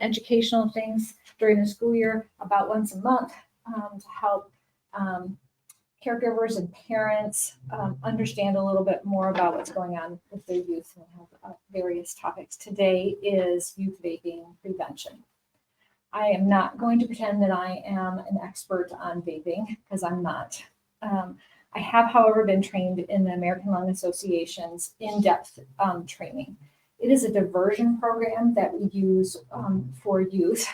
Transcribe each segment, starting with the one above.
educational things during the school year about once a month to help caregivers and parents understand a little bit more about what's going on with their youth. And we have various topics. Today is youth vaping prevention. I am not going to pretend that I am an expert on vaping because I'm not. I have, however, been trained in the American Lung Association's InDepth training. It is a diversion program that we use for youth.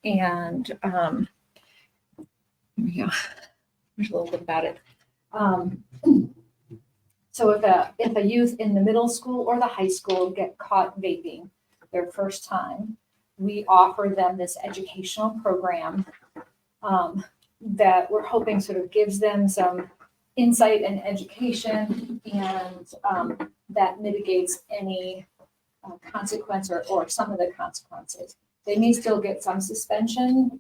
And yeah, there's a little bit about it. So if a youth in the middle school or the high school get caught vaping their first time, we offer them this educational program that we're hoping sort of gives them some insight and education, and that mitigates any consequence or some of the consequences. They may still get some suspension,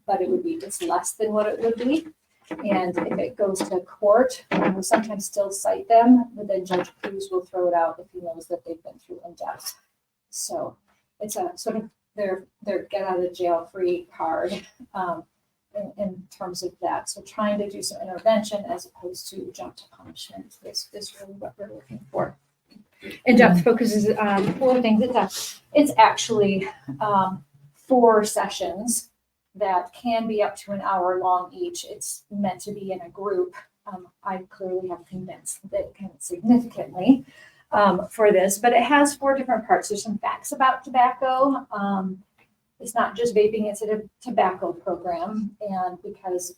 but it's less than what it would be. And if it goes to court, we'll sometimes still cite them, but then Judge Cruz will throw it out if he knows that they've been through InDepth. So it's a sort of their get out of jail free card in terms of that. So trying to do some intervention as opposed to jump to punishment is really what we're looking for. InDepth focuses on 4 things. It's actually 4 sessions that can be up to an hour long each. It's meant to be in a group. I clearly have condensed it significantly for this, but it has 4 different parts. There's some facts about tobacco. It's not just vaping, it's a tobacco program. And because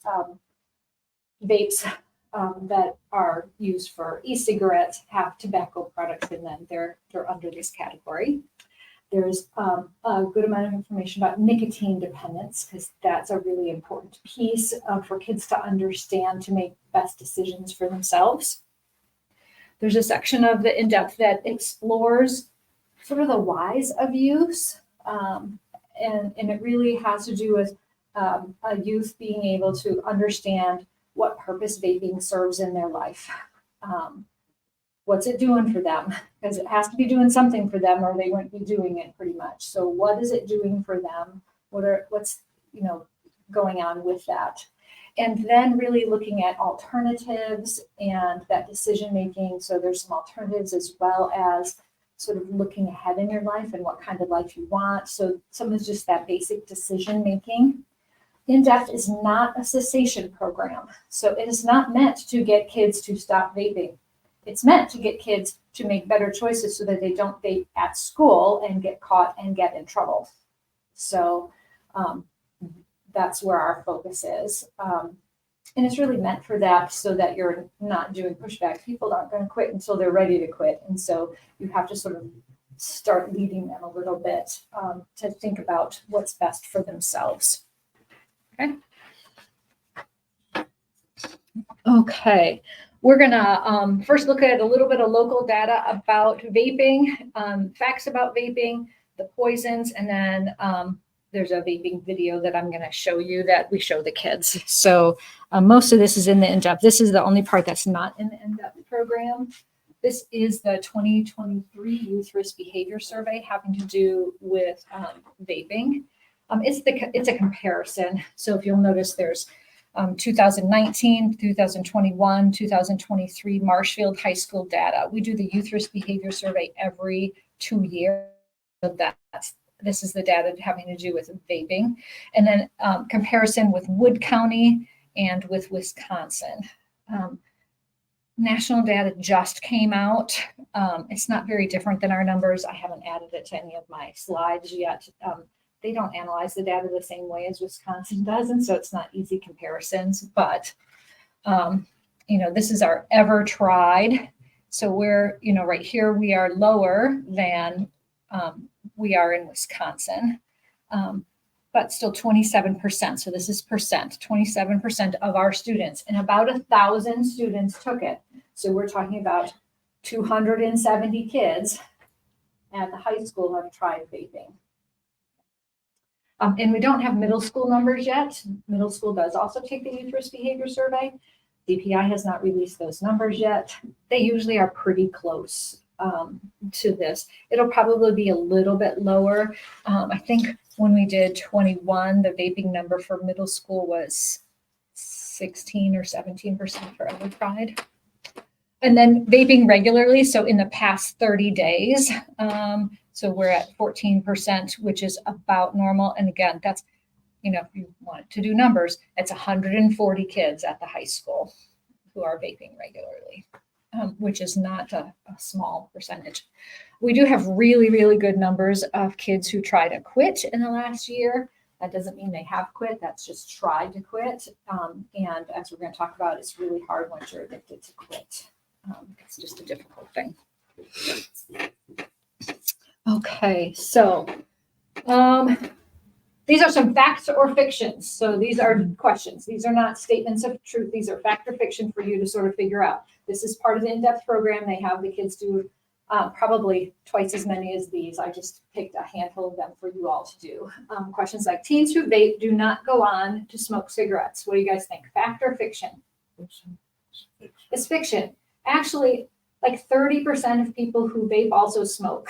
vapes that are used for e-cigarettes have tobacco products in them, they're under this category. There's a good amount of information about nicotine dependence, because that's a really important piece for kids to understand to make best decisions for themselves. There's a section of the InDepth that explores sort of the whys of use. And it really has to do with a youth being able to understand what purpose vaping serves in their life. What's it doing for them? Because it has to be doing something for them or they wouldn't be doing it pretty much. So what is it doing for them? What's going on with that? And then really looking at alternatives and that decision making. So there's some alternatives as well as sort of looking ahead in your life and what kind of life you want. So some is just that basic decision making. InDepth is not a cessation program. So it is not meant to get kids to stop vaping. It's meant to get kids to make better choices so that they don't vape at school and get caught and get in trouble. So that's where our focus is. And it's really meant for that so that you're not doing pushback. People aren't going to quit until they're ready to quit. And so you have to sort of start leading them a little bit to think about what's best for themselves. Okay. We're going to first look at a little bit of local data about vaping, facts about vaping, the poisons, and then there's a vaping video that I'm going to show you that we show the kids. So most of this is in the InDepth. This is the only part that's not in the InDepth program. This is the 2023 Youth Risk Behavior Survey having to do with vaping. It's a comparison. So if you'll notice, there's 2019, 2021, 2023 Marshfield High School data. We do the Youth Risk Behavior Survey every 2 years. So this is the data having to do with vaping. And then comparison with Wood County and with Wisconsin. National data just came out. It's not very different than our numbers. I haven't added it to any of my slides yet. They don't analyze the data the same way as Wisconsin does, and so it's not easy comparisons. But this is our ever tried. So we're right here we are lower than we are in Wisconsin, but still 27%. So this is percent. 27% of our students, and about 1,000 students took it. So we're talking about 270 kids at the high school have tried vaping. And we don't have middle school numbers yet. Middle school does also take the Youth Risk Behavior Survey. DPI has not released those numbers yet. They usually are pretty close to this. It'll probably be a little bit lower. I think when we did 21, the vaping number for middle school was 16 or 17% for Everett Pride. And then vaping regularly, so in the past 30 days, so we're at 14%, which is about normal. And again, that's, you know, if you want to do numbers, it's 140 kids at the high school who are vaping regularly, which is not a small percentage. We do have really, really good numbers of kids who try to quit in the last year. That doesn't mean they have quit, that's just tried to quit. And as we're going to talk about, it's really hard once you're addicted to quit. It's just a difficult thing. Okay, so these are some facts or fictions. So these are questions. These are not statements of truth. These are fact or fiction for you to sort of figure out. This is part of the InDepth program. They have the kids do probably twice as many as these. I just picked a handful of them for you all to do. Questions like teens who vape do not go on to smoke cigarettes. What do you guys think? Fact or fiction? It's fiction. Actually, like 30% of people who vape also smoke.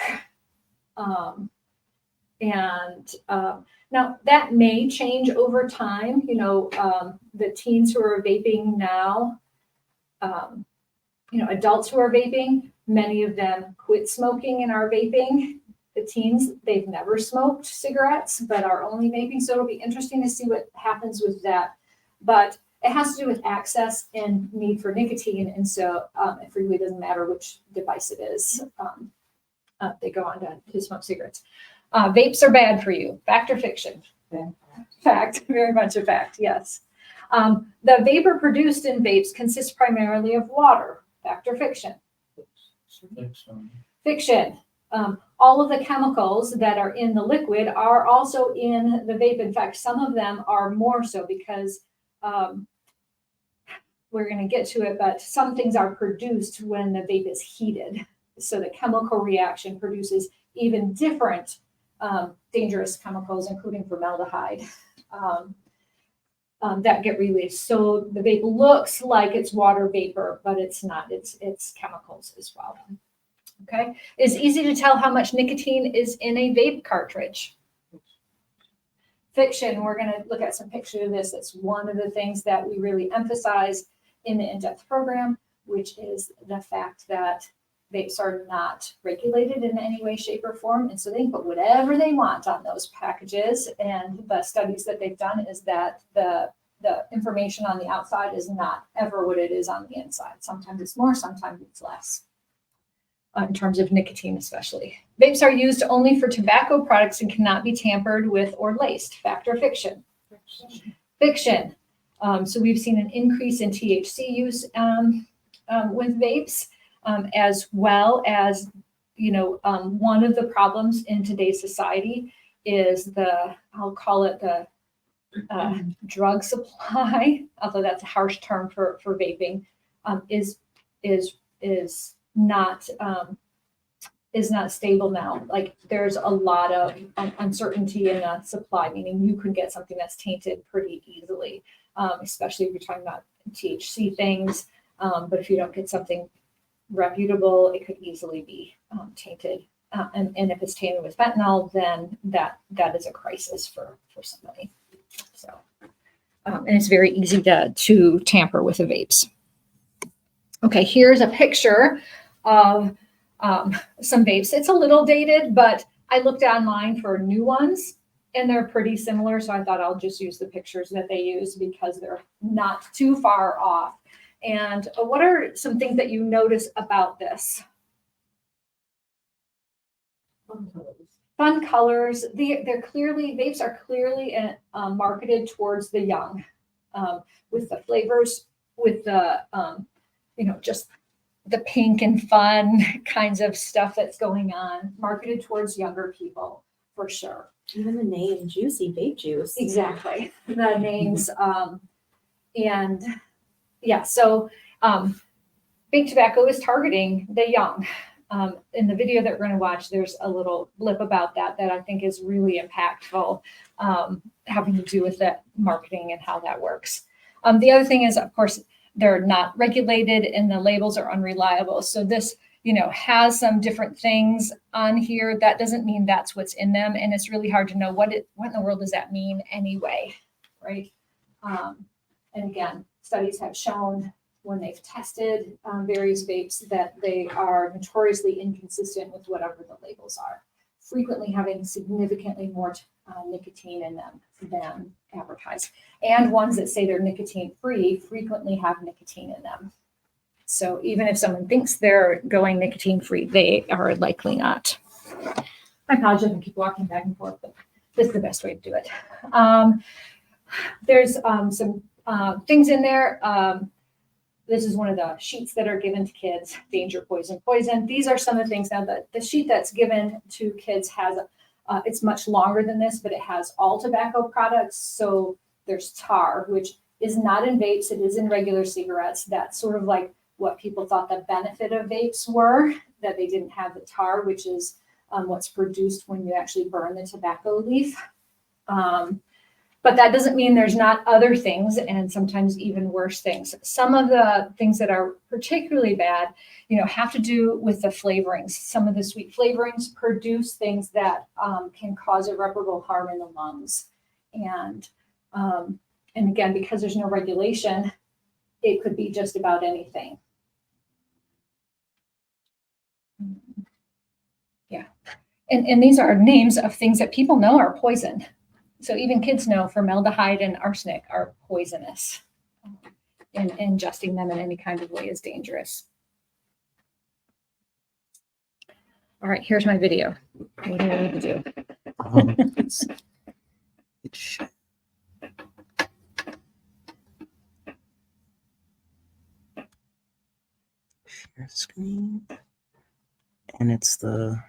Now that may change over time. You know, the teens who are vaping now, you know, adults who are vaping, many of them quit smoking and are vaping. The teens, they've never smoked cigarettes, but are only vaping. So it'll be interesting to see what happens with that. But it has to do with access and need for nicotine. And so it really doesn't matter which device it is. They go on to smoke cigarettes. Vapes are bad for you. Fact or fiction? Fact, very much a fact, yes. The vapor produced in vapes consists primarily of water. Fact or fiction? Fiction. All of the chemicals that are in the liquid are also in the vape. In fact, some of them are more so because we're going to get to it, but some things are produced when the vape is heated. So the chemical reaction produces even different dangerous chemicals, including formaldehyde, that get released. So the vape looks like it's water vapor, but it's not. It's chemicals as well. Okay. It's easy to tell how much nicotine is in a vape cartridge. Fiction. We're going to look at some pictures of this. That's one of the things that we really emphasize in the InDepth program, which is the fact that vapes are not regulated in any way, shape, or form. And so they can put whatever they want on those packages. And the studies that they've done is that the information on the outside is not ever what it is on the inside. Sometimes it's more, sometimes it's less. In terms of nicotine, especially. Vapes are used only for tobacco products and cannot be tampered with or laced. Fact or fiction? Fiction. So we've seen an increase in THC use with vapes, as well as, you know, one of the problems in today's society is I'll call it the drug supply, although that's a harsh term for vaping, is not stable now. Like there's a lot of uncertainty in the supply, meaning you can get something that's tainted pretty easily, especially if you're talking about THC things. But if you don't get something reputable, it could easily be tainted. And if it's tainted with fentanyl, then that is a crisis for somebody. So, and it's very easy to tamper with the vapes. Okay, here's a picture of some vapes. It's a little dated, but I looked online for new ones and they're pretty similar. So I thought I'll just use the pictures that they use because they're not too far off. And what are some things that you notice about this? Fun colors. They're clearly, vapes are clearly marketed towards the young, with the flavors, with the, you know, just the pink and fun kinds of stuff that's going on, marketed towards younger people for sure. Even the name, Juicy Vape Juice. Exactly. The names, and yeah, so vape tobacco is targeting the young. In the video that we're going to watch, there's a little blip about that I think is really impactful, having to do with that marketing and how that works. The other thing is, of course, they're not regulated and the labels are unreliable. So this has some different things on here, that doesn't mean that's what's in them. And it's really hard to know what in the world does that mean anyway, right? And again, studies have shown when they've tested various vapes that they are notoriously inconsistent with whatever the labels are, frequently having significantly more nicotine in them than advertised. And ones that say they're nicotine free frequently have nicotine in them. So even if someone thinks they're going nicotine free, they are likely not. I apologize if I keep walking back and forth, but this is the best way to do it. There's some things in there. This is one of the sheets that are given to kids, danger, poison, poison. These are some of the things. Now, the sheet that's given to kids has, it's much longer than this, but it has all tobacco products. So there's tar, which is not in vapes. It is in regular cigarettes. That's sort of like what people thought the benefit of vapes were, that they didn't have the tar, which is what's produced when you actually burn the tobacco leaf. But that doesn't mean there's not other things, and sometimes even worse things. Some of the things that are particularly bad, have to do with the flavorings. Some of the sweet flavorings produce things that can cause irreparable harm in the lungs. And again, because there's no regulation, it could be just about anything. Yeah. And these are names of things that people know are poison. So even kids know formaldehyde and arsenic are poisonous, and ingesting them in any kind of way is dangerous. All right, here's my video. What do I need to do? Share screen, and it's the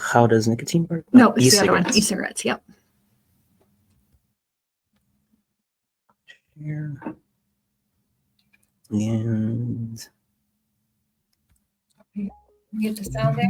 how does nicotine work? No, it's the other one. E-cigarettes. Yep. Share. And You get the sound there.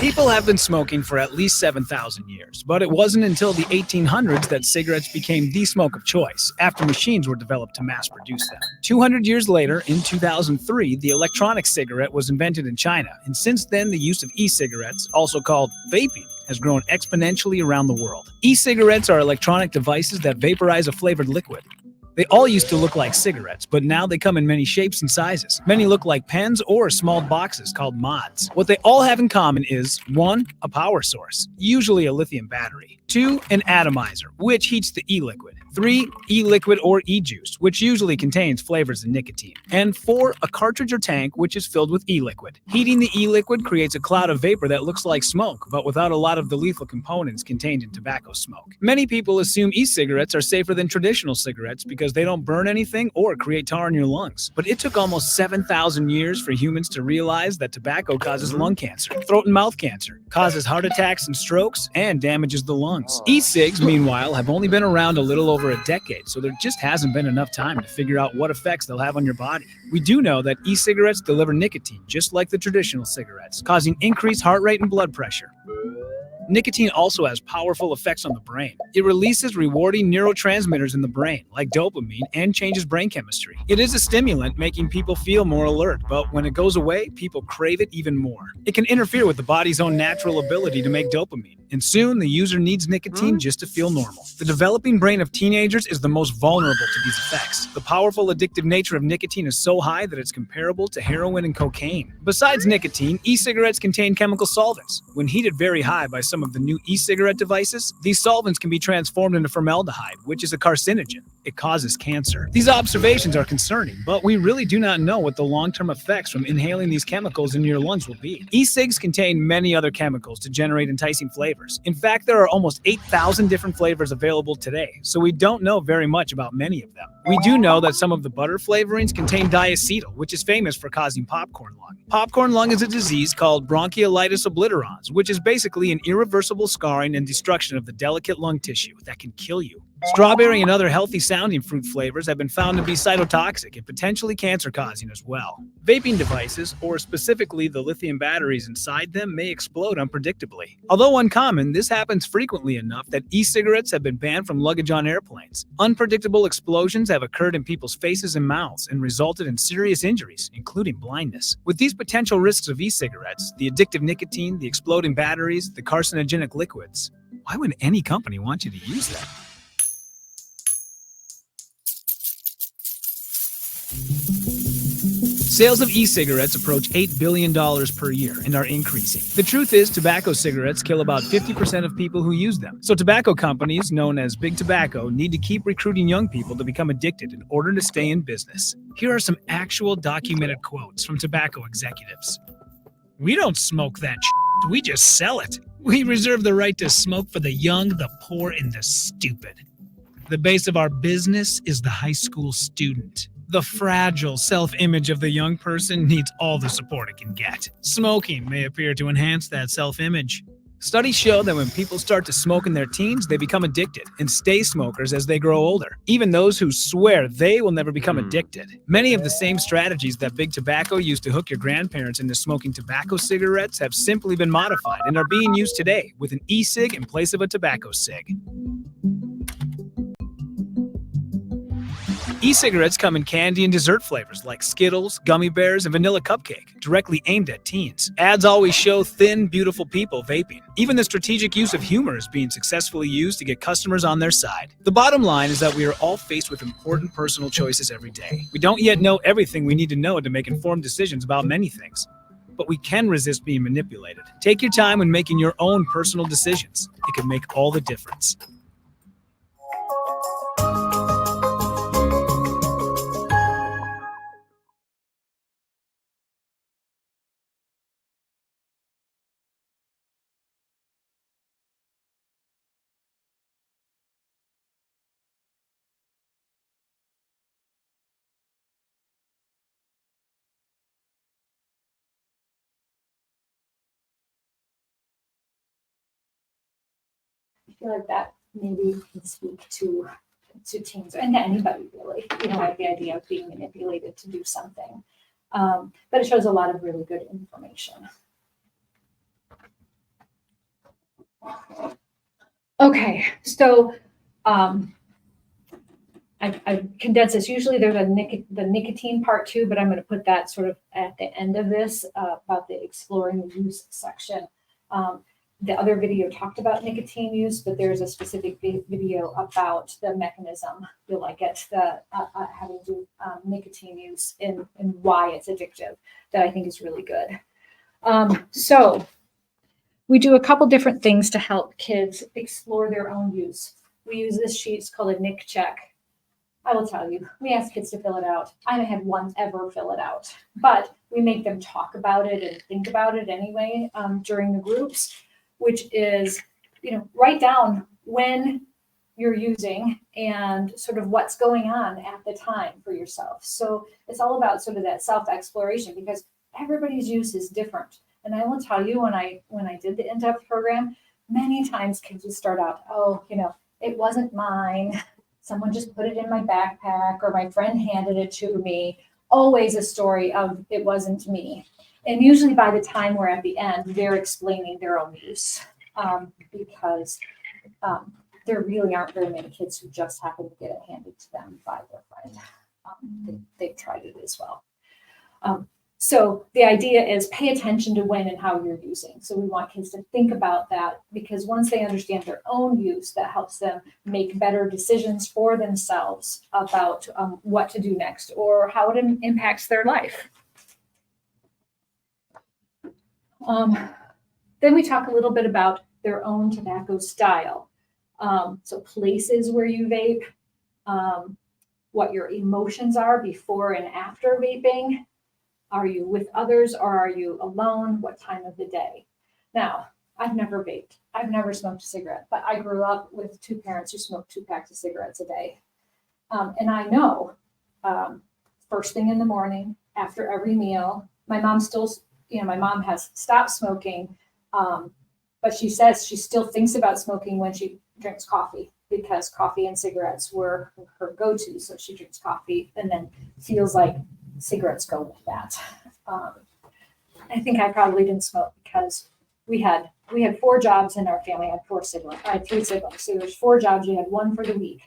People have been smoking for at least 7,000 years, but it wasn't until the 1800s that cigarettes became the smoke of choice, after machines were developed to mass produce them. 200 years later, in 2003, the electronic cigarette was invented in China, and since then the use of e-cigarettes, also called vaping, has grown exponentially around the world. E-cigarettes are electronic devices that vaporize a flavored liquid. They all used to look like cigarettes, but now they come in many shapes and sizes. Many look like pens or small boxes called mods. What they all have in common is 1. A power source, usually a lithium battery. 2. An atomizer, which heats the e-liquid. 3. E-liquid or e-juice, which usually contains flavors and nicotine. And 4. A cartridge or tank, which is filled with e-liquid. Heating the e-liquid creates a cloud of vapor that looks like smoke, but without a lot of the lethal components contained in tobacco smoke. Many people assume e-cigarettes are safer than traditional cigarettes because they don't burn anything or create tar in your lungs. But it took almost 7,000 years for humans to realize that tobacco causes lung cancer, throat and mouth cancer, causes heart attacks and strokes, and damages the lungs. E-cigs, meanwhile, have only been around a little over a decade, so there just hasn't been enough time to figure out what effects they'll have on your body. We do know that e-cigarettes deliver nicotine, just like the traditional cigarettes, causing increased heart rate and blood pressure. Nicotine also has powerful effects on the brain. It releases rewarding neurotransmitters in the brain, like dopamine, and changes brain chemistry. It is a stimulant, making people feel more alert, but when it goes away, people crave it even more. It can interfere with the body's own natural ability to make dopamine, and soon the user needs nicotine just to feel normal. The developing brain of teenagers is the most vulnerable to these effects. The powerful addictive nature of nicotine is so high that it's comparable to heroin and cocaine. Besides nicotine, e-cigarettes contain chemical solvents. When heated very high by some of the new e-cigarette devices, these solvents can be transformed into formaldehyde, which is a carcinogen. It causes cancer. These observations are concerning, but we really do not know what the long-term effects from inhaling these chemicals into your lungs will be. E-cigs contain many other chemicals to generate enticing flavors. flavors. In fact, there are almost 8,000 different flavors available today, so we don't know very much about many of them. We do know that some of the butter flavorings contain diacetyl, which is famous for causing popcorn lung. Popcorn lung is a disease called bronchiolitis obliterans, which is basically an irreversible scarring and destruction of the delicate lung tissue that can kill you. Strawberry and other healthy-sounding fruit flavors have been found to be cytotoxic and potentially cancer-causing as well. Vaping devices, or specifically the lithium batteries inside them, may explode unpredictably. Although uncommon, this happens frequently enough that e-cigarettes have been banned from luggage on airplanes. Unpredictable explosions have occurred in people's faces and mouths and resulted in serious injuries, including blindness. With these potential risks of e-cigarettes, the addictive nicotine, the exploding batteries, the carcinogenic liquids, why would any company want you to use them? Sales of e-cigarettes approach $8 billion per year and are increasing. The truth is, tobacco cigarettes kill about 50% of people who use them. So tobacco companies, known as Big Tobacco, need to keep recruiting young people to become addicted in order to stay in business. Here are some actual documented quotes from tobacco executives. "We don't smoke that shit. We just sell it. We reserve the right to smoke for the young, the poor, and the stupid. The base of our business is the high school student. The fragile self-image of the young person needs all the support it can get. Smoking may appear to enhance that self-image. Studies show that when people start to smoke in their teens, they become addicted and stay smokers as they grow older, even those who swear they will never become addicted. Many of the same strategies that Big Tobacco used to hook your grandparents into smoking tobacco cigarettes have simply been modified and are being used today with an e-cig in place of a tobacco cig. E-cigarettes come in candy and dessert flavors like Skittles, gummy bears, and vanilla cupcake, directly aimed at teens. Ads always show thin, beautiful people vaping. Even the strategic use of humor is being successfully used to get customers on their side. The bottom line is that we are all faced with important personal choices every day. We don't yet know everything we need to know to make informed decisions about many things, but we can resist being manipulated. Take your time when making your own personal decisions. It can make all the difference. I feel like that maybe can speak to teens and to anybody really, like the idea of being manipulated to do something. But it shows a lot of really good information. Okay, so I condensed this. Usually there's the nicotine part too, but I'm going to put that sort of at the end of this about the exploring use section. The other video talked about nicotine use, but there's a specific video about the mechanism, you'll like it, having to do nicotine use and why it's addictive, that I think is really good. So we do a couple different things to help kids explore their own use. We use this sheet, it's called a NIC check. I will tell you, we ask kids to fill it out. I haven't had one ever fill it out, but we make them talk about it and think about it anyway during the groups, which is, write down when you're using and sort of what's going on at the time for yourself. So it's all about sort of that self-exploration because everybody's use is different. And I will tell you, when I did the InDepth program, many times kids would start out, it wasn't mine. Someone just put it in my backpack or my friend handed it to me. Always a story of it wasn't me. And usually by the time we're at the end, they're explaining their own use because there really aren't very many kids who just happen to get it handed to them by their friend. They've tried it as well. So the idea is pay attention to when and how you're using. So we want kids to think about that because once they understand their own use, that helps them make better decisions for themselves about what to do next or how it impacts their life. Then we talk a little bit about their own tobacco style. So places where you vape, what your emotions are before and after vaping. Are you with others or are you alone? What time of the day? Now, I've never vaped. I've never smoked a cigarette, but I grew up with two parents who smoked 2 packs of cigarettes a day. And I know, first thing in the morning, after every meal, my mom still, my mom has stopped smoking, but she says she still thinks about smoking when she drinks coffee, because coffee and cigarettes were her go-to. So she drinks coffee and then feels like cigarettes go with that. I think I probably didn't smoke because we had 4 jobs in our family. I had 4 siblings. I had 3 siblings. So there's 4 jobs. We had one for the week.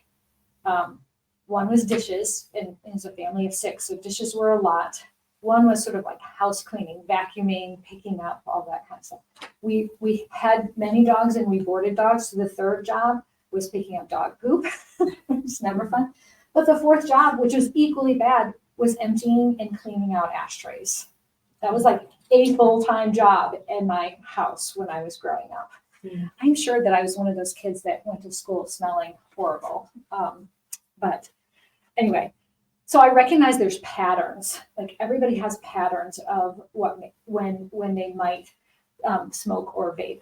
One was dishes, and it's a family of 6. So dishes were a lot. One was sort of like house cleaning, vacuuming, picking up, all that kind of stuff. We had many dogs and we boarded dogs. So the 3rd job was picking up dog poop. It's never fun. But the 4th job, which was equally bad, was emptying and cleaning out ashtrays. That was like a full-time job in my house when I was growing up. Mm. I'm sure that I was one of those kids that went to school smelling horrible. But anyway, so I recognize there's patterns. Like everybody has patterns of when they might smoke or vape.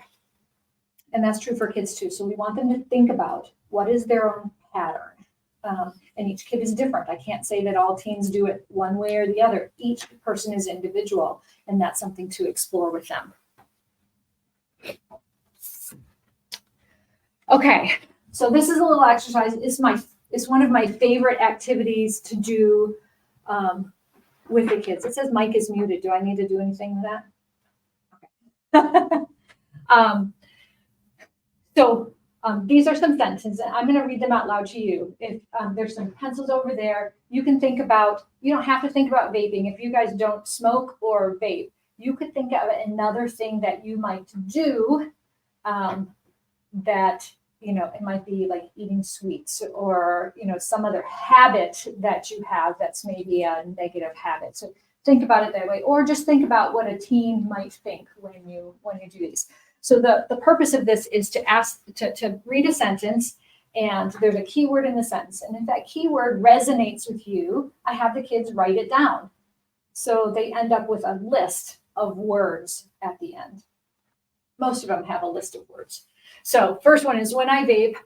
And that's true for kids too. So we want them to think about what is their own pattern. And each kid is different. I can't say that all teens do it one way or the other. Each person is individual, and that's something to explore with them. Okay, so this is a little exercise. It's one of my favorite activities to do with the kids. It says Mike is muted. Do I need to do anything with that? Okay. These are some sentences, and I'm going to read them out loud to you. If there's some pencils over there, you can think about, you don't have to think about vaping. If you guys don't smoke or vape, you could think of another thing that you might do that, it might be like eating sweets or, some other habit that you have that's maybe a negative habit. So think about it that way, or just think about what a teen might think when you do these. So the purpose of this is to ask, to read a sentence, and there's a keyword in the sentence. And if that keyword resonates with you, I have the kids write it down. So they end up with a list of words at the end. Most of them have a list of words. So first one is when I vape,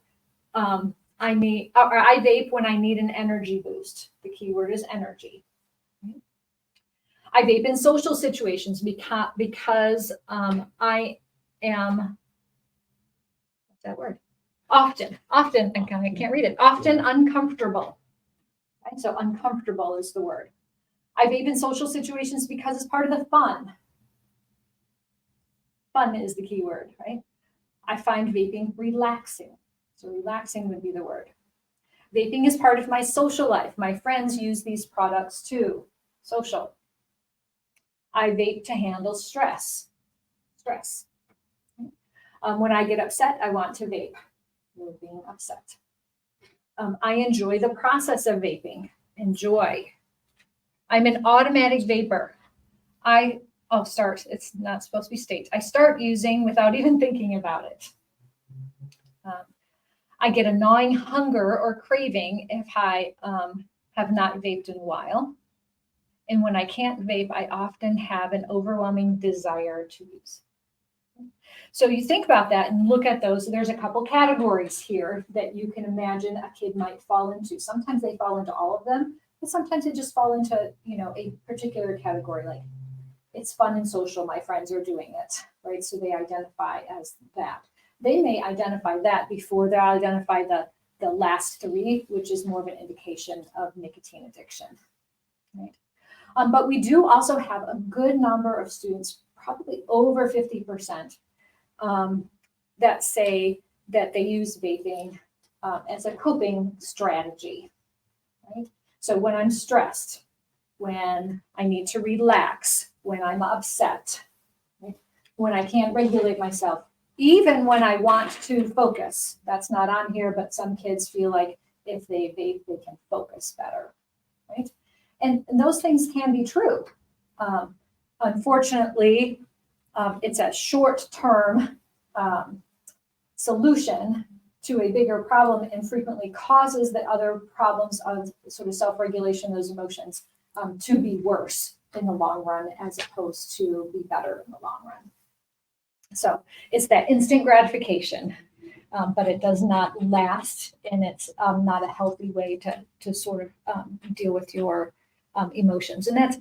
I vape when I need an energy boost. The keyword is energy. I vape in social situations because I am, what's that word? Often, I can't read it. Often uncomfortable. Right? So uncomfortable is the word. I vape in social situations because it's part of the fun. Fun is the key word, right? I find vaping relaxing. So relaxing would be the word. Vaping is part of my social life. My friends use these products too. Social. I vape to handle stress. When I get upset, I want to vape. We're being upset. I enjoy the process of vaping. Enjoy. I'm an automatic vapor. It's not supposed to be state. I start using without even thinking about it. I get a gnawing hunger or craving if I have not vaped in a while. And when I can't vape, I often have an overwhelming desire to use. So you think about that and look at those. There's a couple categories here that you can imagine a kid might fall into. Sometimes they fall into all of them, but sometimes they just fall into, a particular category. Like it's fun and social. My friends are doing it, right? So they identify as that. They may identify that before they identify the last 3, which is more of an indication of nicotine addiction, right? But we do also have a good number of students, probably over 50%, that say that they use vaping as a coping strategy, right? So when I'm stressed, when I need to relax, when I'm upset, right? When I can't regulate myself, even when I want to focus. That's not on here, but some kids feel like if they vape, they can focus better, right? And those things can be true. Unfortunately, it's a short-term solution to a bigger problem and frequently causes the other problems of sort of self-regulation, those emotions, to be worse in the long run as opposed to be better in the long run. So it's that instant gratification, but it does not last, and it's not a healthy way to sort of deal with your emotions. And that's,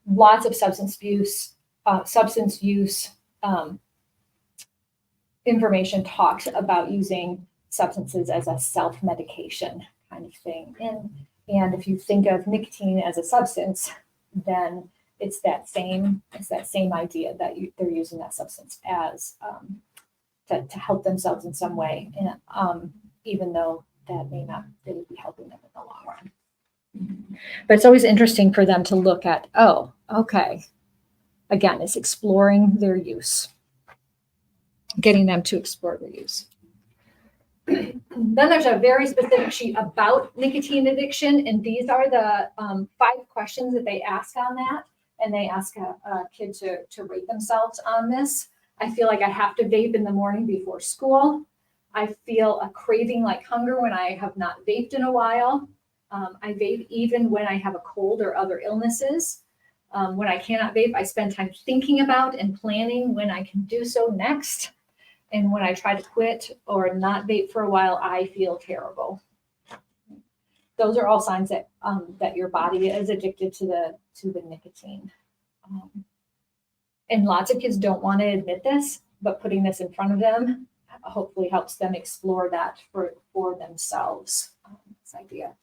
lots of substance use information talks about using substances as a self-medication kind of thing. And if you think of nicotine as a substance, then it's that same idea that they're using that substance as to help themselves in some way, and even though that may not really be helping them in the long run. But it's always interesting for them to look at, oh, okay, again, it's exploring their use, getting them to explore their use. Then there's a very specific sheet about nicotine addiction, and these are the 5 questions that they ask on that, and they ask a kid to rate themselves on this. I feel like I have to vape in the morning before school. I feel a craving like hunger when I have not vaped in a while. I vape even when I have a cold or other illnesses. When I cannot vape, I spend time thinking about and planning when I can do so next. And when I try to quit or not vape for a while, I feel terrible. Those are all signs that that your body is addicted to the nicotine. And lots of kids don't want to admit this, but putting this in front of them hopefully helps them explore that for themselves. This idea.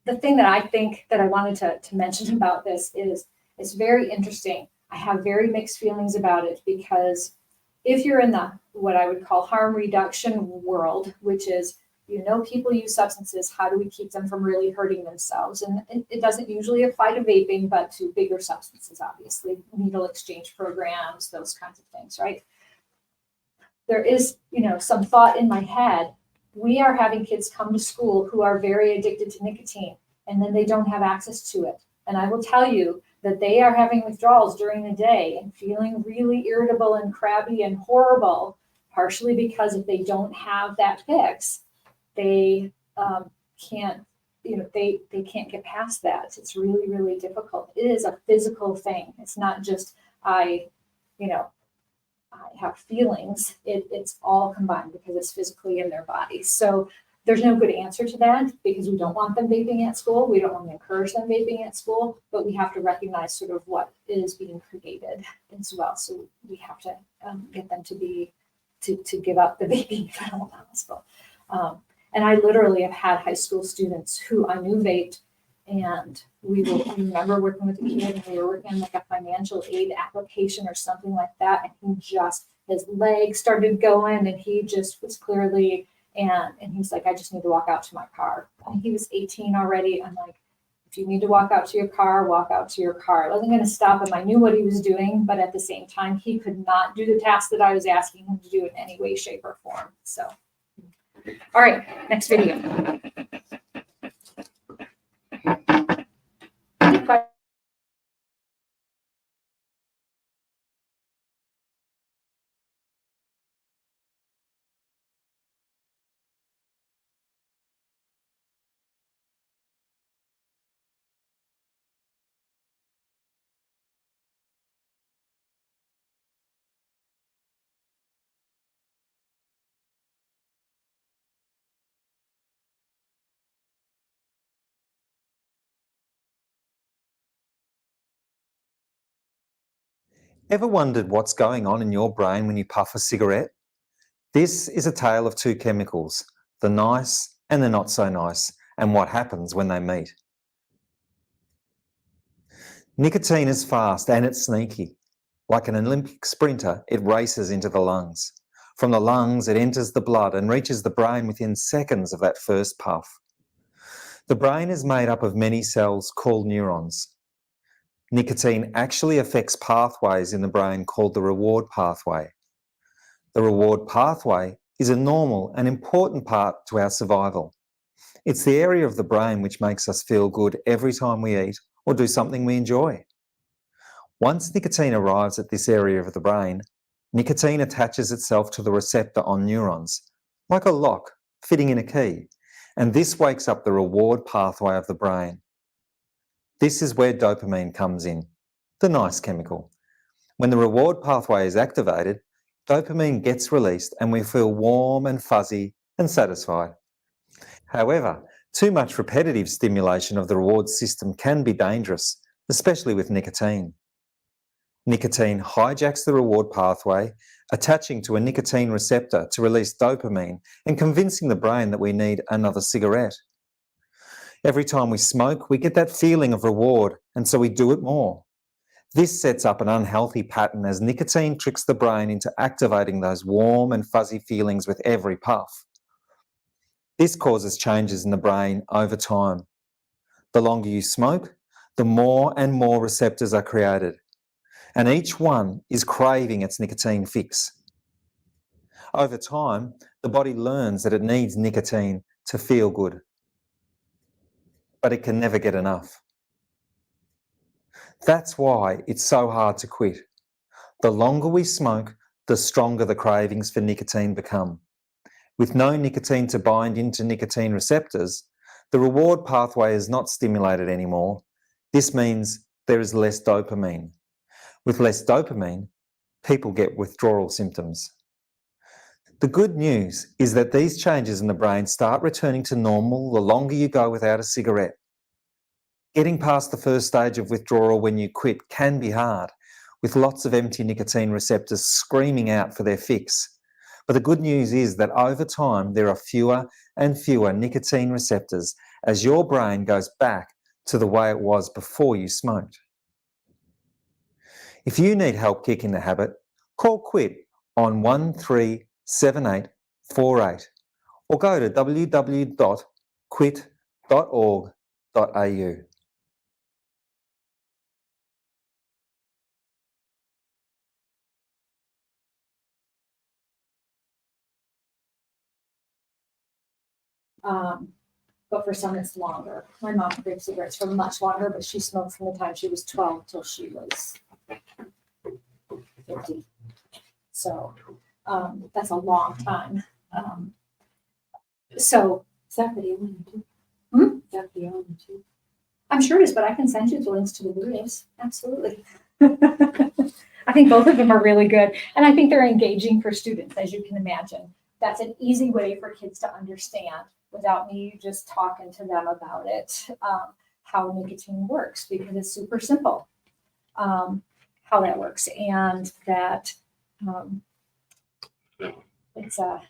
The thing that I think that I wanted to mention about this is it's very interesting. I have very mixed feelings about it, because if you're in the what I would call harm reduction world, which is, people use substances, how do we keep them from really hurting themselves? And it doesn't usually apply to vaping, but to bigger substances, obviously, needle exchange programs, those kinds of things, right? There is, some thought in my head. We are having kids come to school who are very addicted to nicotine, and then they don't have access to it. And I will tell you that they are having withdrawals during the day and feeling really irritable and crabby and horrible, partially because if they don't have that fix, they can't, they can't get past that. It's really, really difficult. It is a physical thing. It's not just I have feelings. It's all combined because it's physically in their body. So there's no good answer to that, because we don't want them vaping at school. We don't want to encourage them vaping at school, but we have to recognize sort of what is being created as well. So we have to get them to give up the vaping if at all possible. And I literally have had high school students who I knew vaped, and I remember working with a kid, and we were working on like a financial aid application or something like that. And his legs started going, and he just was clearly, and he's like, I just need to walk out to my car. And he was 18 already. I'm like, if you need to walk out to your car, walk out to your car. I wasn't going to stop him. I knew what he was doing, but at the same time, he could not do the task that I was asking him to do in any way, shape, or form. So, all right, next video. Ever wondered what's going on in your brain when you puff a cigarette? This is a tale of 2 chemicals, the nice and the not so nice, and what happens when they meet. Nicotine is fast and it's sneaky. Like an Olympic sprinter, it races into the lungs. From the lungs, it enters the blood and reaches the brain within seconds of that first puff. The brain is made up of many cells called neurons. Nicotine actually affects pathways in the brain called the reward pathway. The reward pathway is a normal and important part to our survival. It's the area of the brain which makes us feel good every time we eat or do something we enjoy. Once nicotine arrives at this area of the brain, nicotine attaches itself to the receptor on neurons, like a lock fitting in a key, and this wakes up the reward pathway of the brain. This is where dopamine comes in. the nice chemical. When the reward pathway is activated, dopamine gets released and we feel warm and fuzzy and satisfied. However, too much repetitive stimulation of the reward system can be dangerous, especially with nicotine. Nicotine hijacks the reward pathway, attaching to a nicotine receptor to release dopamine and convincing the brain that we need another cigarette. Every time we smoke, we get that feeling of reward, and so we do it more. This sets up an unhealthy pattern as nicotine tricks the brain into activating those warm and fuzzy feelings with every puff. This causes changes in the brain over time. The longer you smoke, the more and more receptors are created, and each one is craving its nicotine fix. Over time, the body learns that it needs nicotine to feel good, but it can never get enough. That's why it's so hard to quit. The longer we smoke, the stronger the cravings for nicotine become. With no nicotine to bind into nicotine receptors, the reward pathway is not stimulated anymore. This means there is less dopamine. With less dopamine, people get withdrawal symptoms. The good news is that these changes in the brain start returning to normal the longer you go without a cigarette. Getting past the first stage of withdrawal when you quit can be hard, with lots of empty nicotine receptors screaming out for their fix. But the good news is that over time there are fewer and fewer nicotine receptors as your brain goes back to the way it was before you smoked. If you need help kicking the habit, call QUIT on 137848 or go to www.quit.org.au. But for some it's longer. My mom drank cigarettes for much longer, but she smoked from the time she was 12 till she was 50. So that's a long time. So Is that video on YouTube? Hmm? Is that video on YouTube? I'm sure it is, but I can send you the links to the videos. Absolutely. I think both of them are really good. And I think they're engaging for students, as you can imagine. That's an easy way for kids to understand without me just talking to them about it, how nicotine works, because it's super simple how that works. And that it's a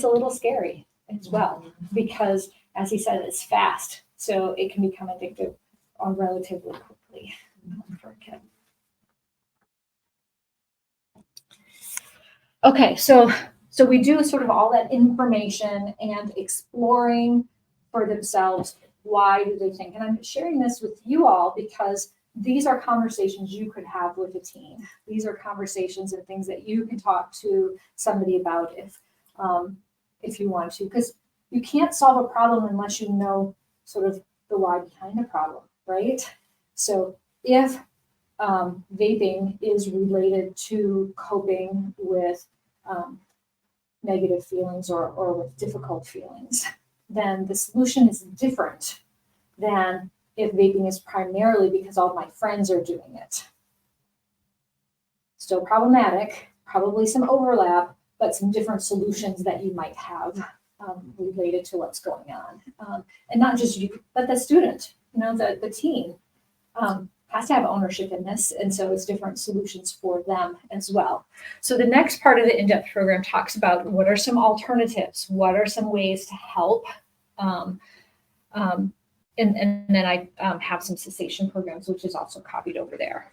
little scary as well, because as he said, it's fast. So it can become addictive relatively quickly for a kid. Okay, so we do sort of all that information and exploring for themselves, why do they think? And I'm sharing this with you all because these are conversations you could have with a teen. These are conversations and things that you can talk to somebody about if you want to, because you can't solve a problem unless you know sort of the why behind the problem, right? So if vaping is related to coping with negative feelings or with difficult feelings, then the solution is different than if vaping is primarily because all my friends are doing it. Still problematic, probably some overlap, but some different solutions that you might have related to what's going on. And not just you, but the student, the teen has to have ownership in this. And so it's different solutions for them as well. So the next part of the InDepth program talks about what are some alternatives? What are some ways to help? And then I have some cessation programs, which is also copied over there.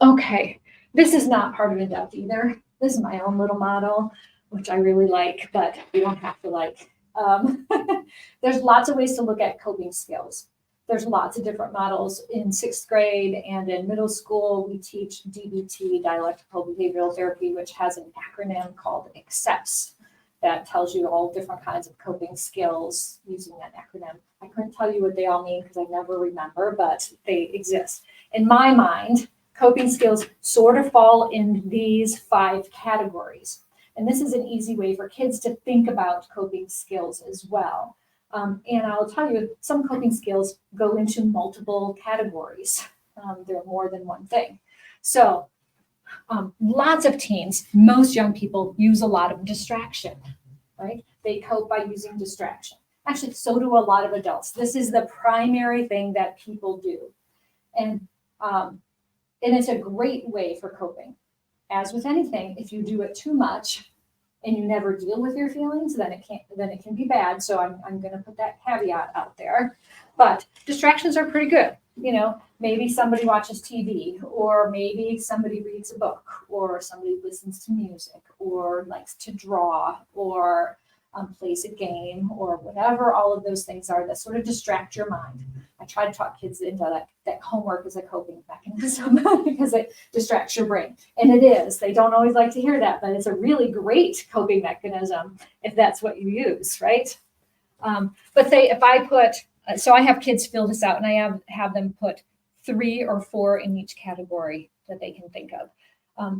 Okay, this is not part of InDepth either. This is my own little model, which I really like, but you don't have to like. There's lots of ways to look at coping skills. There's lots of different models in 6th grade and in middle school. We teach DBT, dialectical behavioral therapy, which has an acronym called ACCEPTS that tells you all different kinds of coping skills using that acronym. I couldn't tell you what they all mean because I never remember, but they exist. In my mind, coping skills sort of fall in these 5 categories. And this is an easy way for kids to think about coping skills as well. And I'll tell you, some coping skills go into multiple categories. They're more than one thing. So lots of teens, most young people use a lot of distraction, right? They cope by using distraction. Actually, so do a lot of adults. This is the primary thing that people do. And it's a great way for coping. As with anything, if you do it too much and you never deal with your feelings, then it can be bad. So I'm going to put that caveat out there. But distractions are pretty good. You know, maybe somebody watches TV, or maybe somebody reads a book, or somebody listens to music, or likes to draw, or plays a game, or whatever all of those things are that sort of distract your mind. I try to talk kids into that homework is a coping mechanism because it distracts your brain. And it is. They don't always like to hear that, but it's a really great coping mechanism if that's what you use, right? But if I put, so I have kids fill this out, and I have them put 3 or 4 in each category that they can think of.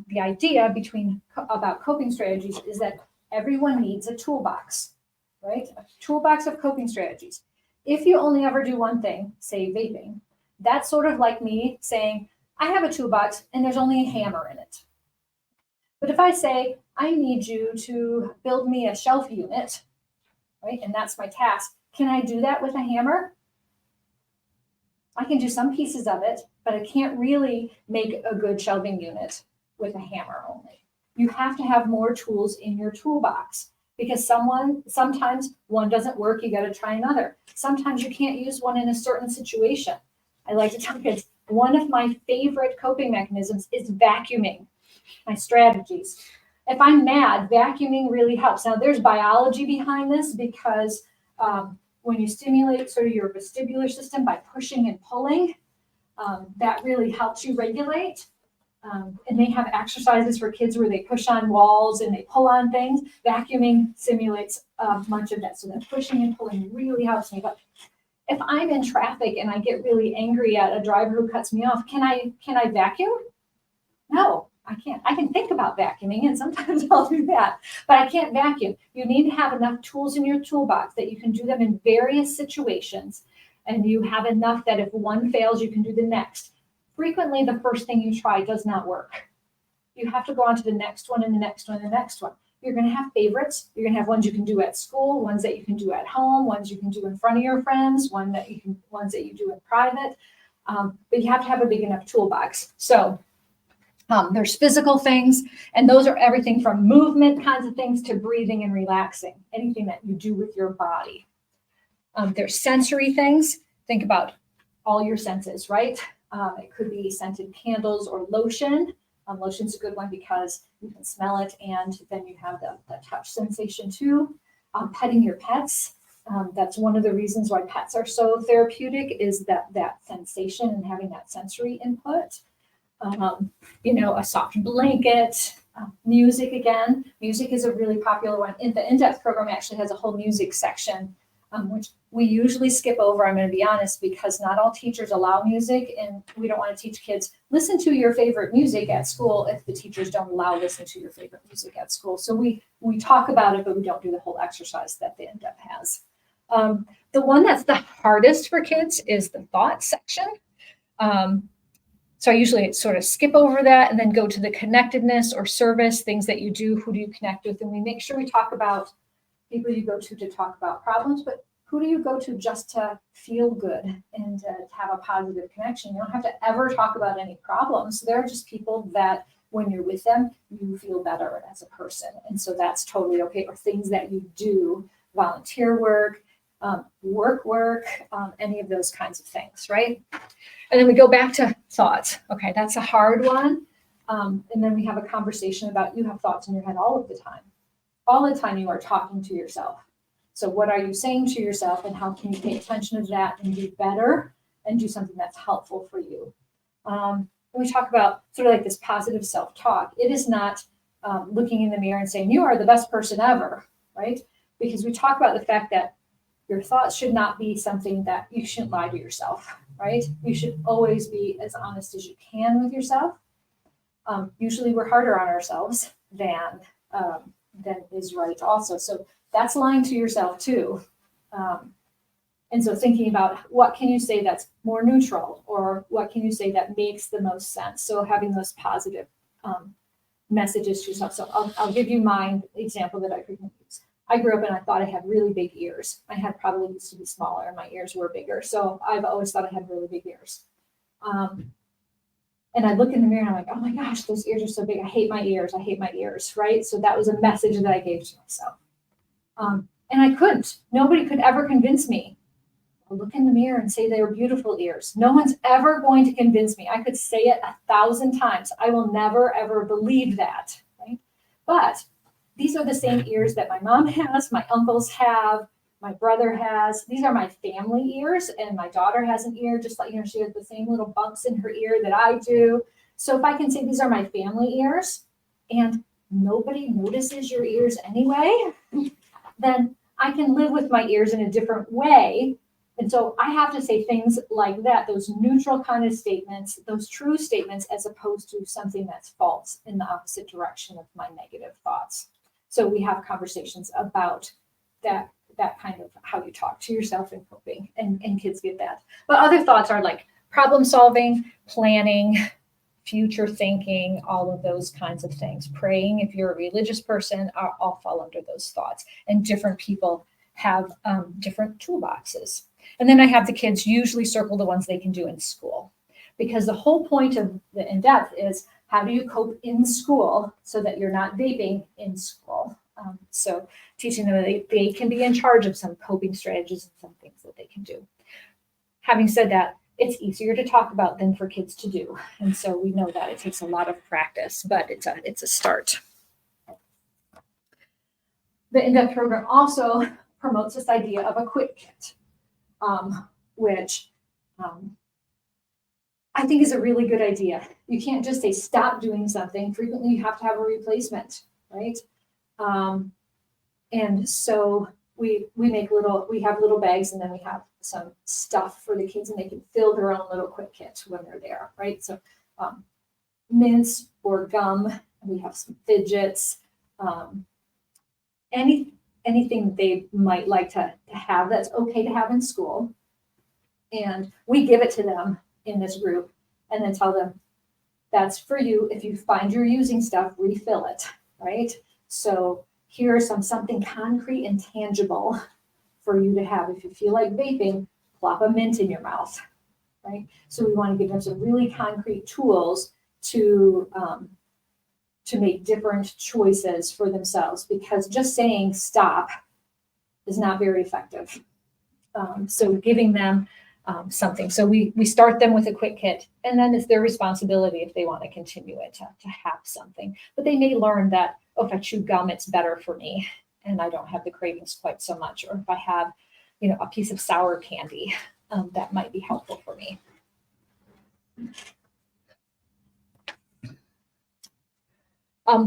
The idea about coping strategies is that everyone needs a toolbox, right? A toolbox of coping strategies. If you only ever do one thing, say vaping, that's sort of like me saying, I have a toolbox and there's only a hammer in it. But if I say, I need you to build me a shelf unit, right? And that's my task. Can I do that with a hammer? I can do some pieces of it, but I can't really make a good shelving unit with a hammer only. You have to have more tools in your toolbox, because sometimes one doesn't work, you got to try another. Sometimes you can't use one in a certain situation. I like to tell kids, one of my favorite coping mechanisms is vacuuming, my strategies. If I'm mad, vacuuming really helps. Now, there's biology behind this, because when you stimulate sort of your vestibular system by pushing and pulling, that really helps you regulate. And they have exercises for kids where they push on walls and they pull on things. Vacuuming simulates much of that. So that pushing and pulling really helps me. But if I'm in traffic and I get really angry at a driver who cuts me off, can I vacuum? No, I can't. I can think about vacuuming, and sometimes I'll do that, but I can't vacuum. You need to have enough tools in your toolbox that you can do them in various situations, and you have enough that if one fails, you can do the next. Frequently, the first thing you try does not work. You have to go on to the next one and the next one and the next one. You're going to have favorites. You're going to have ones you can do at school, ones that you can do at home, ones you can do in front of your friends, ones that you do in private. But you have to have a big enough toolbox. So there's physical things, and those are everything from movement kinds of things to breathing and relaxing, anything that you do with your body. There's sensory things. Think about all your senses, right? It could be scented candles or lotion. Lotion's a good one because you can smell it, and then you have the touch sensation too. Petting your pets. That's one of the reasons why pets are so therapeutic, is that sensation and having that sensory input. A soft blanket. Music again. Music is a really popular one. The InDepth program actually has a whole music section, which we usually skip over, I'm going to be honest, because not all teachers allow music, and we don't want to teach kids, listen to your favorite music at school if the teachers don't allow listen to your favorite music at school. So we talk about it, but we don't do the whole exercise that the InDepth has. The one that's the hardest for kids is the thought section. So I usually sort of skip over that and then go to the connectedness or service, things that you do, who do you connect with, and we make sure we talk about people you go to talk about problems, but who do you go to just to feel good and to have a positive connection? You don't have to ever talk about any problems. They're just people that when you're with them, you feel better as a person. And so that's totally okay. Or things that you do, volunteer work, work, any of those kinds of things, right? And then we go back to thoughts. Okay, that's a hard one. And then we have a conversation about, you have thoughts in your head all of the time. All the time you are talking to yourself. So what are you saying to yourself, and how can you pay attention to that and do better and do something that's helpful for you? When we talk about sort of like this positive self-talk, it is not looking in the mirror and saying, you are the best person ever, right? Because we talk about the fact that your thoughts should not be something that you shouldn't lie to yourself, right? You should always be as honest as you can with yourself. Usually we're harder on ourselves than is right also. So that's lying to yourself too. And so thinking about what can you say that's more neutral, or what can you say that makes the most sense? So having those positive messages to yourself. So I'll give you my example that I frequently use. I grew up and I thought I had really big ears. My head probably used to be smaller and my ears were bigger. So I've always thought I had really big ears. And I look in the mirror and I'm like, oh my gosh, those ears are so big. I hate my ears. I hate my ears, right? So that was a message that I gave to myself. And I couldn't. Nobody could ever convince me. I'll look in the mirror and say they were beautiful ears. No one's ever going to convince me. I could say it 1,000 times. I will never, ever believe that, right? But these are the same ears that my mom has, my uncles have, my brother has. These are my family ears, and my daughter has an ear, just like, she has the same little bumps in her ear that I do. So if I can say these are my family ears, and nobody notices your ears anyway, then I can live with my ears in a different way. And so I have to say things like that, those neutral kind of statements, those true statements, as opposed to something that's false in the opposite direction of my negative thoughts. So we have conversations about that kind of how you talk to yourself in coping, and kids get that. But other thoughts are like problem solving, planning, future thinking, all of those kinds of things. Praying, if you're a religious person, all fall under those thoughts. And different people have different toolboxes. And then I have the kids usually circle the ones they can do in school, because the whole point of the InDepth is how do you cope in school so that you're not vaping in school. So teaching them that they can be in charge of some coping strategies and some things that they can do. Having said that, it's easier to talk about than for kids to do. And so we know that it takes a lot of practice, but it's a start. The InDepth program also promotes this idea of a quit kit, which I think is a really good idea. You can't just say stop doing something. Frequently you have to have a replacement, right? And so we have little bags, and then we have some stuff for the kids, and they can fill their own little quit kit when they're there, right? So mints or gum, and we have some fidgets, anything they might like to have that's okay to have in school. And we give it to them in this group and then tell them that's for you. If you find you're using stuff, refill it, right? So here's something concrete and tangible for you to have. If you feel like vaping, plop a mint in your mouth, right? So we want to give them some really concrete tools to make different choices for themselves, because just saying stop is not very effective. So giving them something. So we start them with a quick kit, and then it's their responsibility if they want to continue it to have something. But they may learn that, oh, if I chew gum, it's better for me, and I don't have the cravings quite so much. Or if I have, a piece of sour candy, that might be helpful for me.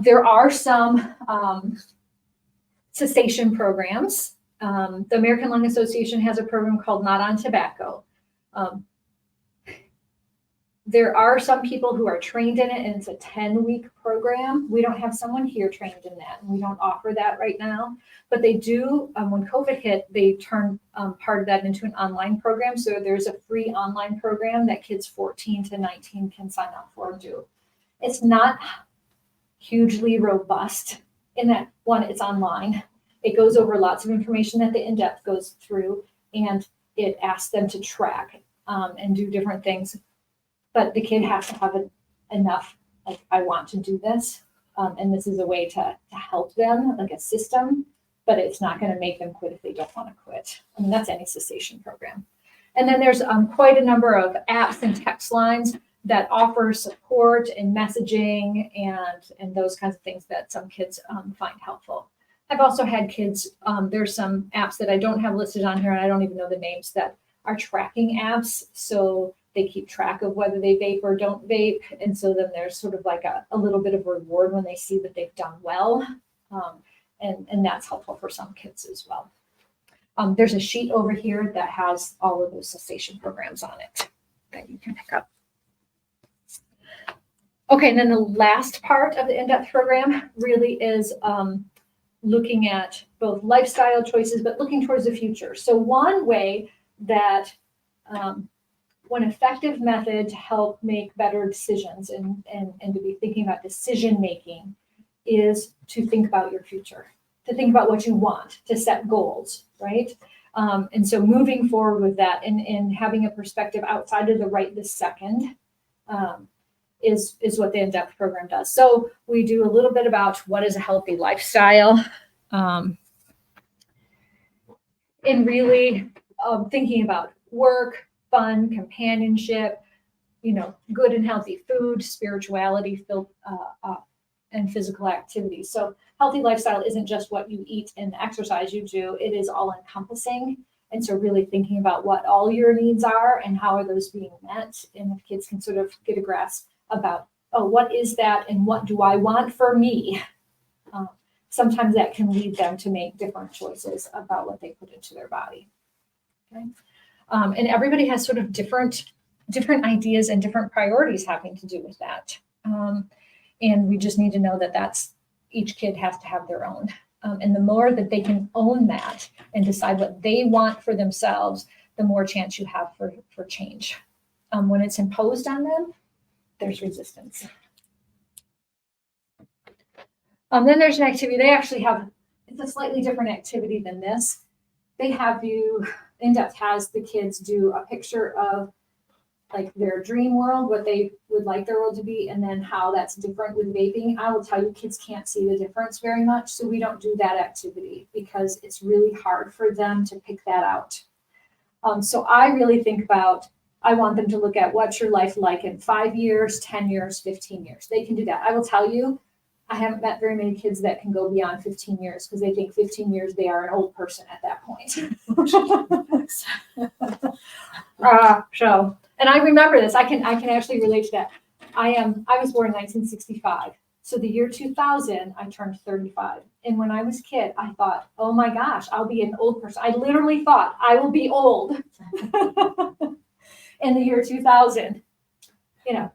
There are some cessation programs. The American Lung Association has a program called Not on Tobacco. There are some people who are trained in it, and it's a 10-week program. We don't have someone here trained in that, and we don't offer that right now. But they do, when COVID hit, they turned part of that into an online program. So there's a free online program that kids 14 to 19 can sign up for and do. It's not hugely robust in that, one, it's online. It goes over lots of information that the InDepth goes through, and it asks them to track and do different things. But the kid has to have enough, like, I want to do this. And this is a way to help them, like a system, but it's not going to make them quit if they don't want to quit. I mean, that's any cessation program. And then there's quite a number of apps and text lines that offer support and messaging and those kinds of things that some kids find helpful. I've also had kids, there's some apps that I don't have listed on here, and I don't even know the names, that are tracking apps. So they keep track of whether they vape or don't vape. And so then there's sort of like a little bit of a reward when they see that they've done well. And that's helpful for some kids as well. There's a sheet over here that has all of those cessation programs on it that you can pick up. Okay, and then the last part of the InDepth program really is looking at both lifestyle choices, but looking towards the future. So one way that one effective method to help make better decisions and to be thinking about decision making is to think about your future, to think about what you want, to set goals, right? And so moving forward with that and having a perspective outside of the right this second is what the InDepth program does. So we do a little bit about what is a healthy lifestyle, and really thinking about work, fun, companionship, good and healthy food, spirituality, and physical activity. So healthy lifestyle isn't just what you eat and the exercise you do, it is all encompassing. And so really thinking about what all your needs are and how are those being met. And if kids can sort of get a grasp about, oh, what is that and what do I want for me? Sometimes that can lead them to make different choices about what they put into their body. Okay. And everybody has sort of different ideas and different priorities having to do with that. And we just need to know that each kid has to have their own. And the more that they can own that and decide what they want for themselves, the more chance you have for change. When it's imposed on them, there's resistance. Then there's an activity. They actually have, it's a slightly different activity than this. They have InDepth has the kids do a picture of like their dream world, what they would like their world to be, and then how that's different with vaping. I will tell you, kids can't see the difference very much, so we don't do that activity because it's really hard for them to pick that out. So I really think about, I want them to look at what's your life like in 5 years, 10 years, 15 years. They can do that. I will tell you, I haven't met very many kids that can go beyond 15 years because they think 15 years they are an old person at that point. And I remember this. I can actually relate to that. I was born in 1965. So the year 2000, I turned 35. And when I was a kid, I thought, oh my gosh, I'll be an old person. I literally thought I will be old in the year 2000.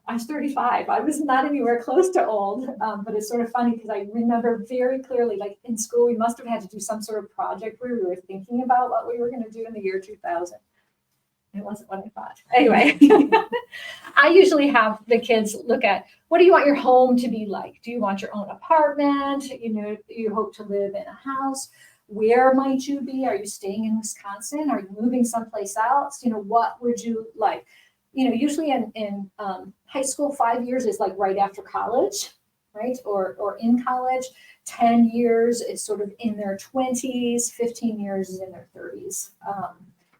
I was 35. I was not anywhere close to old, but it's sort of funny because I remember very clearly, like in school, we must have had to do some sort of project where we were thinking about what we were going to do in the year 2000. It wasn't what I thought. Anyway, I usually have the kids look at, what do you want your home to be like? Do you want your own apartment? You hope to live in a house. Where might you be? Are you staying in Wisconsin? Are you moving someplace else? What would you like? Usually in high school, 5 years is like right after college, right? Or in college. 10 years is sort of in their 20s. 15 years is in their 30s.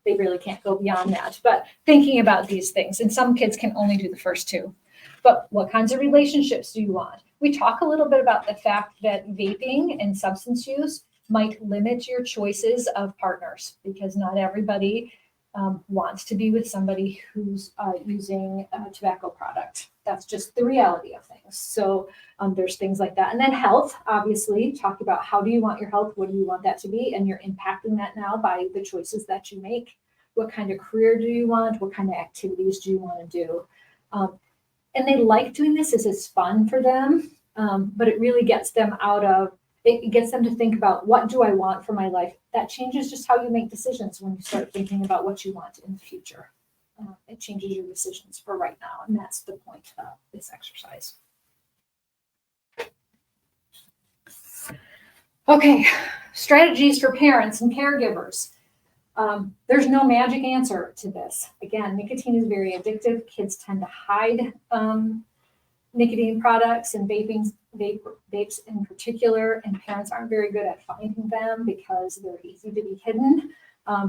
They really can't go beyond that. But thinking about these things, and some kids can only do the first two. But what kinds of relationships do you want? We talk a little bit about the fact that vaping and substance use might limit your choices of partners because not everybody wants to be with somebody who's using a tobacco product. That's just the reality of things. So there's things like that. And then health, obviously, talk about how do you want your health? What do you want that to be? And you're impacting that now by the choices that you make. What kind of career do you want? What kind of activities do you want to do? And they like doing this. This is fun for them, but it really gets them it gets them to think about, what do I want for my life? That changes just how you make decisions when you start thinking about what you want in the future. It changes your decisions for right now, and that's the point of this exercise. Okay, strategies for parents and caregivers. There's no magic answer to this. Again, nicotine is very addictive. Kids tend to hide nicotine products and vapes in particular, and parents aren't very good at finding them because they're easy to be hidden.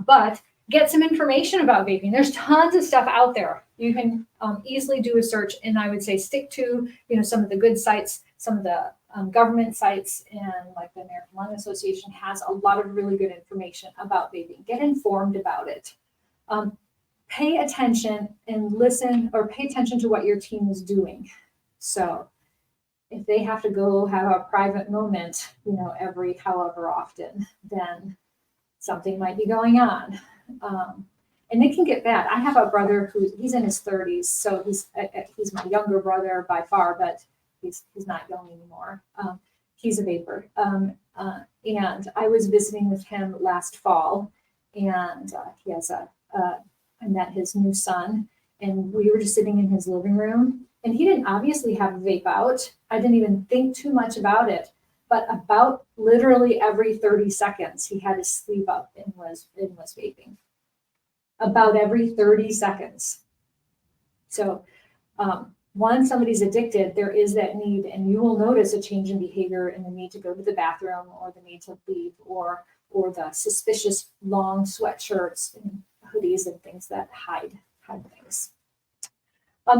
But get some information about vaping. There's tons of stuff out there. You can easily do a search, and I would say stick to some of the good sites, some of the government sites, and like the American Lung Association has a lot of really good information about vaping. Get informed about it. Pay attention and listen, or pay attention to what your team is doing. So if they have to go have a private moment, every however often, then something might be going on. And it can get bad. I have a brother he's in his 30s, so he's my younger brother by far, but he's not young anymore. He's a vapor. And I was visiting with him last fall, and he has a I met his new son, and we were just sitting in his living room, and he didn't obviously have a vape out. I didn't even think too much about it, but about literally every 30 seconds, he had his sleeve up and was vaping. About every 30 seconds. So once somebody's addicted, there is that need, and you will notice a change in behavior and the need to go to the bathroom or the need to leave or the suspicious long sweatshirts and hoodies and things that hide things.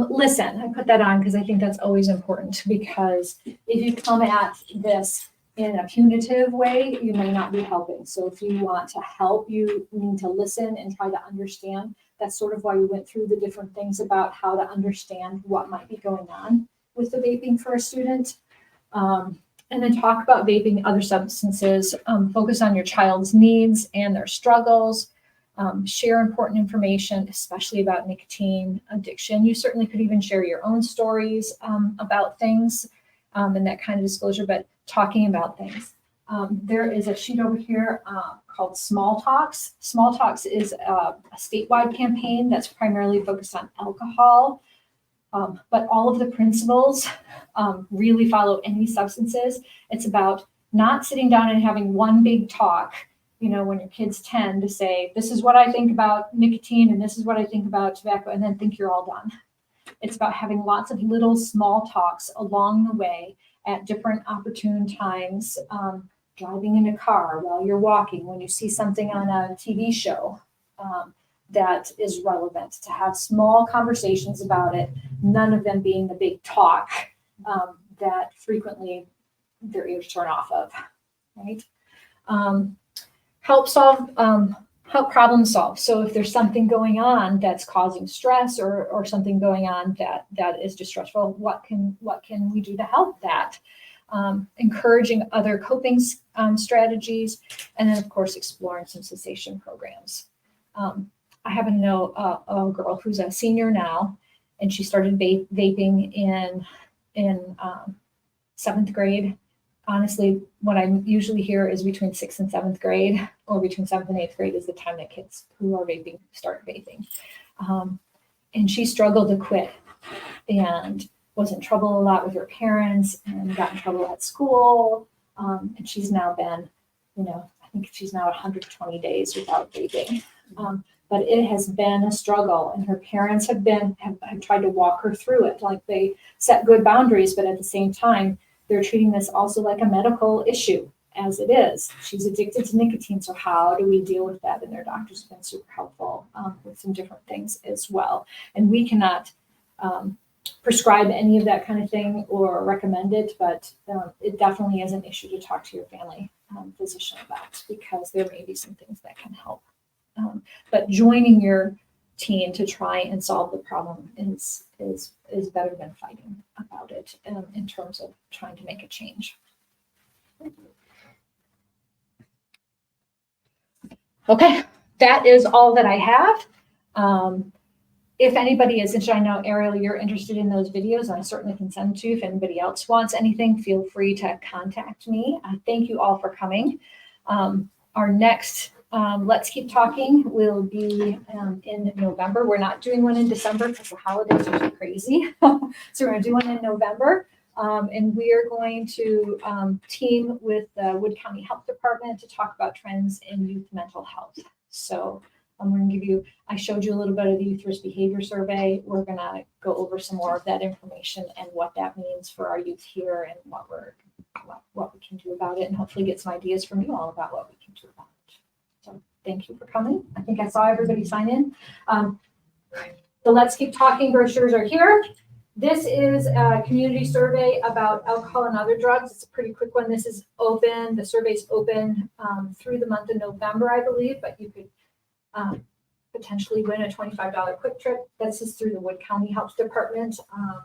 Listen, I put that on because I think that's always important, because if you come at this in a punitive way, you may not be helping. So if you want to help, you need to listen and try to understand. That's sort of why we went through the different things about how to understand what might be going on with the vaping for a student. And then talk about vaping, other substances, focus on your child's needs and their struggles, share important information, especially about nicotine addiction. You certainly could even share your own stories about things and that kind of disclosure, but talking about things. There is a sheet over here called Small Talks. Small Talks is a statewide campaign that's primarily focused on alcohol, but all of the principles really follow any substances. It's about not sitting down and having one big talk, you know, when your kid's 10, to say, this is what I think about nicotine and this is what I think about tobacco, and then think you're all done. It's about having lots of little small talks along the way at different opportune times, driving in a car, while you're walking, when you see something on a TV show that is relevant, to have small conversations about it, none of them being the big talk that frequently their ears turn off of, right? Help problem solve. So if there's something going on that's causing stress or something going on that is distressful, what can we do to help that? Encouraging other coping strategies, and then of course exploring some cessation programs. I happen to know a girl who's a senior now, and she started vaping in 7th grade. Honestly, what I usually hear is between 6th and 7th grade, or between 7th and 8th grade is the time that kids who are vaping start vaping. And she struggled to quit and was in trouble a lot with her parents and got in trouble at school. And she's now been, I think she's now 120 days without vaping. But it has been a struggle, and her parents have tried to walk her through it. Like, they set good boundaries, but at the same time, they're treating this also like a medical issue, as it is. She's addicted to nicotine, so how do we deal with that? And their doctors have been super helpful with some different things as well. And we cannot prescribe any of that kind of thing or recommend it, but it definitely is an issue to talk to your family physician about, because there may be some things that can help. But joining your team to try and solve the problem is better than fighting about it in terms of trying to make a change. Okay, that is all that I have. If anybody is interested, I know, Ariel, you're interested in those videos, and I certainly can send them to you. If anybody else wants anything, feel free to contact me. Thank you all for coming. Our next Let's Keep Talking will be in November. We're not doing one in December because the holidays are so crazy. So we're going to do one in November. And we are going to team with the Wood County Health Department to talk about trends in youth mental health. So I'm going to give you, I showed you a little bit of the Youth Risk Behavior Survey. We're going to go over some more of that information and what that means for our youth here and what we can do about it, and hopefully get some ideas from you all about what we can do about it. So thank you for coming. I think I saw everybody sign in. The Let's Keep Talking brochures are here. This is a community survey about alcohol and other drugs. It's a pretty quick one. This is open. The survey's open through the month of November, I believe, but you could potentially win a $25 quick trip. This is through the Wood County Health Department.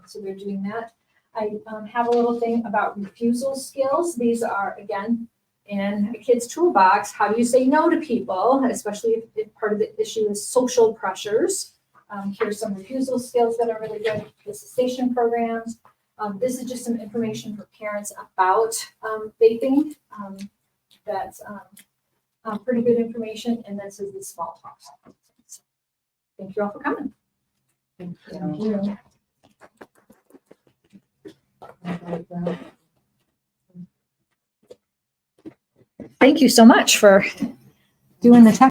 So they're doing that. I have a little thing about refusal skills. These are, again, in a kid's toolbox. How do you say no to people, especially if part of the issue is social pressures? Here's some refusal skills that are really good. The cessation programs. This is just some information for parents about vaping. That's pretty good information. And this is the small talk. Thank you all for coming. Thank you. Thank you so much for doing the tech.